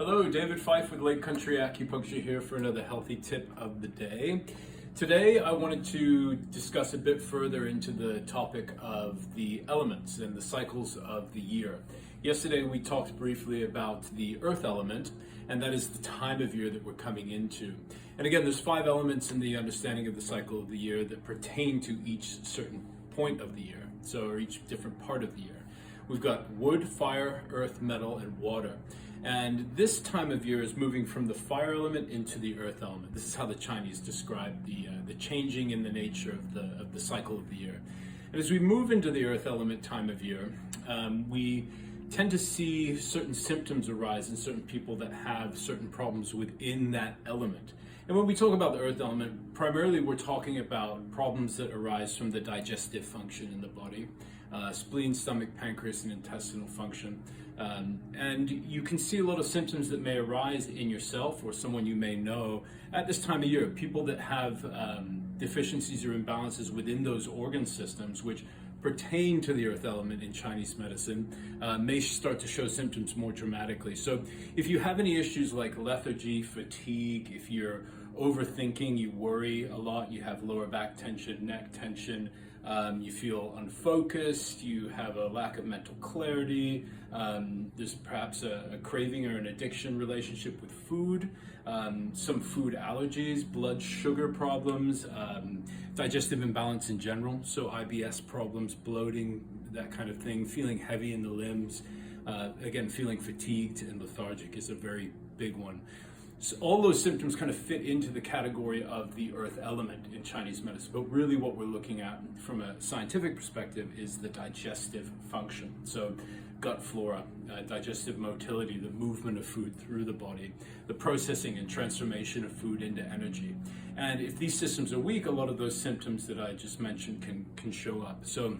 Hello, David Fife with Lake Country Acupuncture here for another healthy tip of the day. Today I wanted to discuss a bit further into the topic of the elements and the cycles of the year. Yesterday we talked briefly about the earth element, and that is the time of year that we're coming into. And again, there's 5 elements in the understanding of the cycle of the year that pertain to each certain point of the year, or each different part of the year. We've got wood, fire, earth, metal, and water. And this time of year is moving from the fire element into the earth element. This is how the Chinese describe the changing in the nature of the cycle of the year. And as we move into the earth element time of year, we tend to see certain symptoms arise in certain people that have certain problems within that element. And when we talk about the earth element, primarily we're talking about problems that arise from the digestive function in the body, spleen, stomach, pancreas, and intestinal function. And you can see a lot of symptoms that may arise in yourself or someone you may know at this time of year. People that have deficiencies or imbalances within those organ systems, which pertain to the earth element in Chinese medicine, may start to show symptoms more dramatically. So if you have any issues like lethargy, fatigue, if you're overthinking, you worry a lot, you have lower back tension, neck tension, you feel unfocused, you have a lack of mental clarity, there's perhaps a craving or an addiction relationship with food, some food allergies, blood sugar problems, digestive imbalance in general, so IBS problems, bloating, that kind of thing, feeling heavy in the limbs, again, feeling fatigued and lethargic is a very big one. So all those symptoms kind of fit into the category of the earth element in Chinese medicine, but really what we're looking at from a scientific perspective is the digestive function. So gut flora, digestive motility, the movement of food through the body, the processing and transformation of food into energy. And if these systems are weak, a lot of those symptoms that I just mentioned can show up. So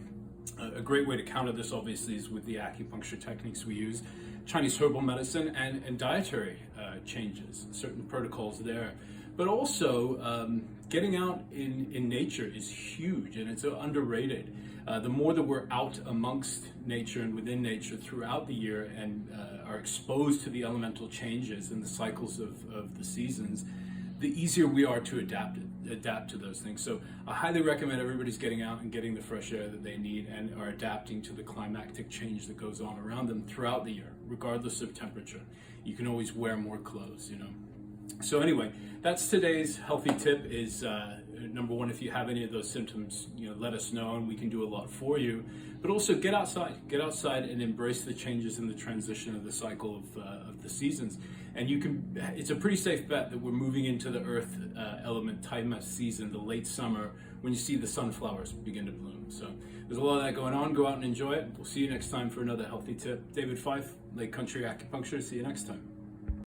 a great way to counter this obviously is with the acupuncture techniques we use, Chinese herbal medicine, and dietary changes, certain protocols there. But also getting out in nature is huge, and it's underrated. The more that we're out amongst nature and within nature throughout the year and are exposed to the elemental changes and the cycles of the seasons, the easier we are to adapt to those things. So I highly recommend everybody's getting out and getting the fresh air that they need and are adapting to the climactic change that goes on around them throughout the year, regardless of temperature. You can always wear more clothes, So anyway, that's today's healthy tip is, number one, if you have any of those symptoms, let us know and we can do a lot for you. But also get outside and embrace the changes in the transition of the cycle of the seasons. And it's a pretty safe bet that we're moving into the earth element time of season, the late summer, when you see the sunflowers begin to bloom. So there's a lot of that going on. Go out and enjoy it. We'll see you next time for another healthy tip. David Fife, Lake Country Acupuncture. See you next time.